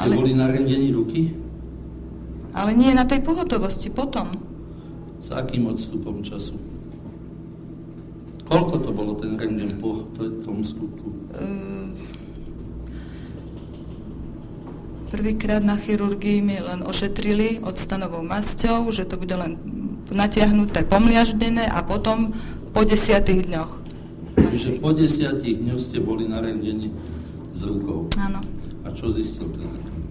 Ste boli na rentgeni ruky? Ale nie na tej pohotovosti, potom. S akým odstupom času? Koľko to bolo ten rentgen po tom skutku? Prvýkrát na chirurgii mi len ošetrili octanovou masťou, že to bude len natiahnuté, pomliaždené a potom po 10 dňoch. Čiže po 10 dňoch ste boli na rentgeni s rukou. Áno. A čo zistil ten rentgen?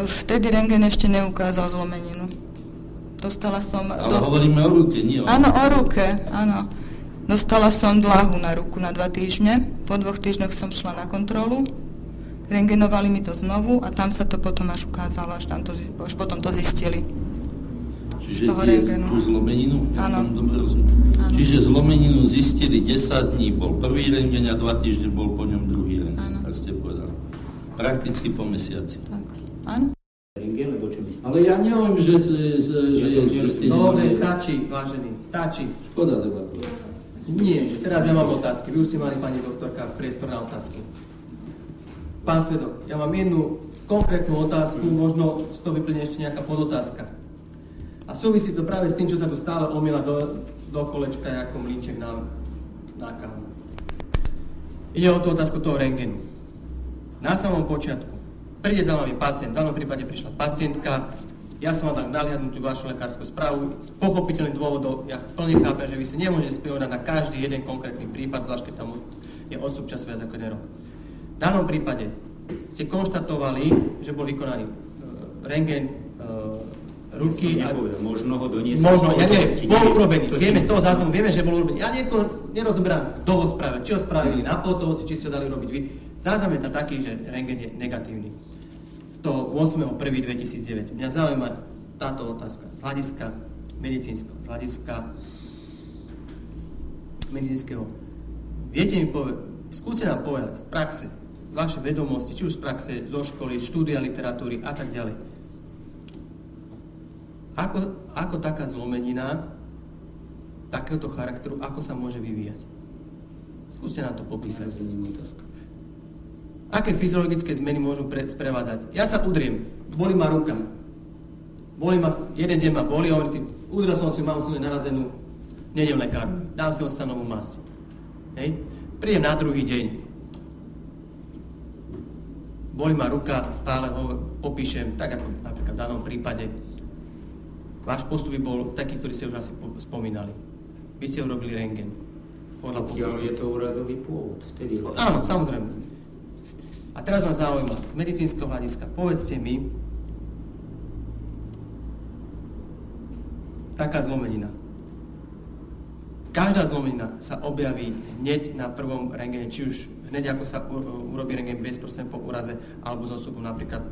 Vtedy rentgen ešte neukázal zlomeninu. Dostala som... Ale hovoríme o ruke, nie o... Áno, o ruke, áno. Dostala som dlahu na ruku na 2 týždne. Po 2 týždňoch som šla na kontrolu. Rentgenovali mi to znovu a tam sa to potom až ukázalo, až potom to zistili. Čiže tú zlomeninu? Áno. Dobre rozumiem. Čiže zlomeninu zistili 10 dní, bol prvý rentgen a 2 týždne bol po ňom druhý rentgen. Tak ste povedali. Prakticky po mesiaci. Tak, áno. Rentgen, lebo čo myslíte? Ale ja neviem, že ste... Dobre, stačí, vážený, stačí. Škoda debatu. Nie, že teraz ja mám otázky. Vy už ste mali, pani doktorka, priestor na otázky. Pán svedok, ja mám jednu konkrétnu otázku, možno z toho vyplne ešte nejaká podotázka. A súvisí to práve s tým, čo sa tu stále omýla do kolečka ako mlínček na kávu. Ide o tú otázku toho rentgenu. Na samom počiatku príde za vami pacient, v danom prípade prišla pacientka, ja som vám tak naliadnutú vašu lekárskú správu, z pochopiteľných dôvodov, ja plne chápem, že vy si nemôžete spomínať na každý jeden konkrétny prípad, zvlášť keď tam je odstup času viac ako 1 rok. V danom prípade ste konštatovali, že bol vykonaný rentgen ruky a... Možno ho doniesť. Možno, ja neviem, bol urobený. Vieme z toho záznamu, vieme, že bol urobený. Ja nerozoberám, kto ho spravil, či ho spravili na pohotovosti, či ste ho dali robiť vy. Záznam je tam taký, že rentgen je negatívny. To 8.1.2009. Mňa zaujíma táto otázka z hľadiska medicínskeho, z hľadiska medicínskeho. Viete mi povedať, skúste nám povedať z praxe, vaše vedomosti, či už z praxe, zo školy, štúdia literatúry a tak ďalej. Ako taká zlomenina takéhoto charakteru, ako sa môže vyvíjať? Skúste nám to popísať. Aké fyziologické zmeny môžu sprevádzať? Ja sa udriem, bolí ma ruka. Bolí ma, jeden deň ma bolí, hovorím si, udrel som si, mám som narazenú, nejdem lekáru, dám si octanovú masť. Hej? Prídem na druhý deň. Bolí ma ruka, stále ho popíšem, tak ako napríklad v danom prípade. Váš postup by bol taký, ktorý ste už asi spomínali. Vy ste urobili rentgen. Pokiaľ je to úrazový pôvod, vtedy... Áno, samozrejme. A teraz ma zaujíma, z medicínskeho hľadiska, povedzte mi, taká zlomenina. Každá zlomenina sa objaví hneď na prvom rentgene, či už hneď ako sa urobí rentgen bezprostredne po úraze, alebo s odstupom napríklad,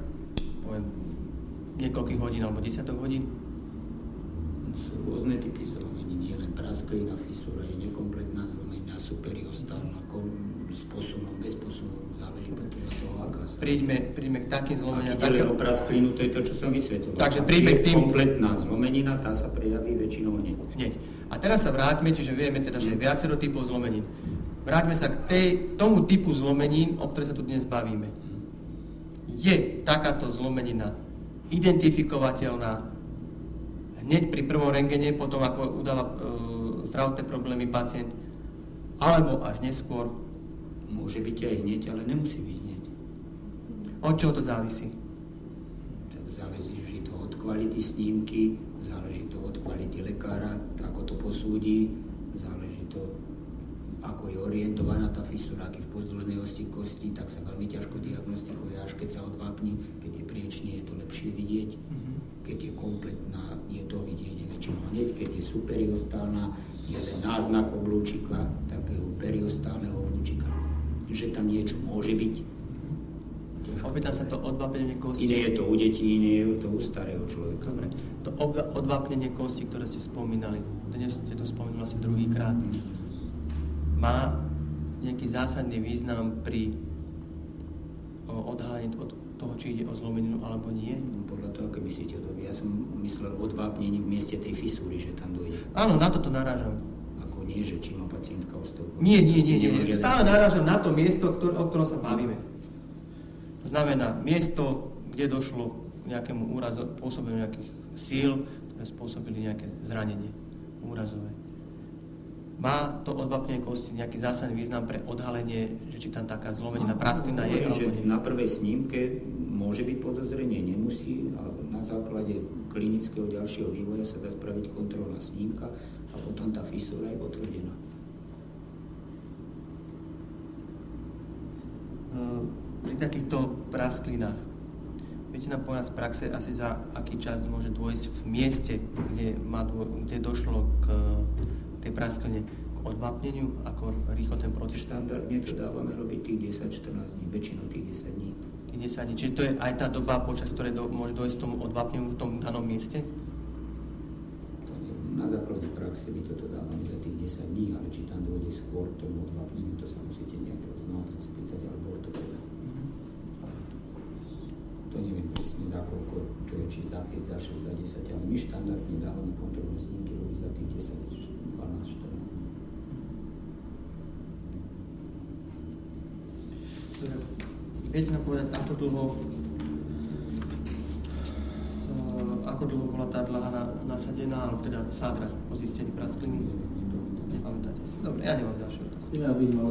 poviem, niekoľkých hodín alebo desiatok hodín. Sú rôzne typy zlomenín, nie len prasklina, fisúra, je nekompletná zlomenina, superiostálna, s posunom, bez posunu, záleží od toho, aká sa... Príďme k takým zlomeninám. Ak ide o prasklinu, to je to, čo som vysvetlil. Takže príďme k tým... Kompletná zlomenina, tá sa prejaví väčšinou hneď. A teraz sa vráťme, čiže vieme teda, že je viacero typov zlomenín. Vráťme sa k tomu typu zlomenín, o ktorej sa tu dnes bavíme. Je takáto zlomenina identifikovateľná hneď pri prvom rentgene, potom ako udáva zdravotné problémy pacient, alebo až neskôr? Môže byť aj hneď, ale nemusí byť hneď. Od čoho to závisí? Tak záleží to od kvality snímky, záleží to od kvality lekára, ako to posúdi, záleží to, ako je orientovaná tá fisúra, ak je v pozdĺžnej osti kosti, tak sa veľmi ťažko diagnostikuje, až keď sa odvápni, keď je priečne, je to lepšie vidieť. Keď je kompletná, je to vidieť väčšinou hneď, keď je superiostálna, je len náznak oblúčika, takého periostálneho oblúčika, že tam niečo môže byť. Opýtam sa to odvápnenie kosti. Iné je to u detí, iné je to u starého človeka. Dobre, to odvápnenie kosti, ktoré ste spomínali, dnes ste to spomínali asi druhýkrát, má nejaký zásadný význam pri odhalení od toho, či ide o zlomeninu alebo nie? Podľa toho, ako myslíte, ja som myslel odvápnenie v mieste tej fisúry, že tam dojde. Áno, na toto narážam. Ako nie, že či má pacientka osteoporózu. Nie. Stále narážam na to miesto, o ktorom sa bavíme. To znamená, miesto, kde došlo k nejakému úrazu, pôsobeniu nejakých síl, ktoré spôsobili nejaké zranenie úrazové. Má to odvápnenie kosti nejaký zásadný význam pre odhalenie, že či tam taká zlomenina, prasklina je alebo nie? Na prvej snímke môže byť podozrenie, nemusí, ale na základe klinického ďalšieho vývoja sa dá spraviť kontrolná snímka a potom tá fisúra je potvrdená. Pri takýchto prasklinách, viete nám povedať z praxe asi za aký čas môže dôjsť v mieste, kde došlo k tej praskline, k odvápneniu, ako rýchlo ten proces? Štandardne to dávame robiť tých 10-14 dní, väčšinou tých 10 dní. Tých 10 dní. Čiže to je aj tá doba, počas ktorej môže dôjsť k tomu odvápneniu v tom danom mieste? To neviem, na základe praxe my toto dávame za tých 10 dní, ale či tam dôjde skôr k tomu odvápneniu, to sa musíte nejakého znalca spýtať alebo ortopeda. To neviem presne za koľko, to je či za 5, za 6, za 10, ale my štandardne dávame kontrolné snímky robiť za tých 10, 12, 14 dní. Viete nám povedať, ako dlho bola tá dlhá nasadená, alebo teda sádra po zistení praskliny? Neviem, nepamätám si. Nepamätáte si? Dobre, ja nemám ďalšie otázky. Ja bych mal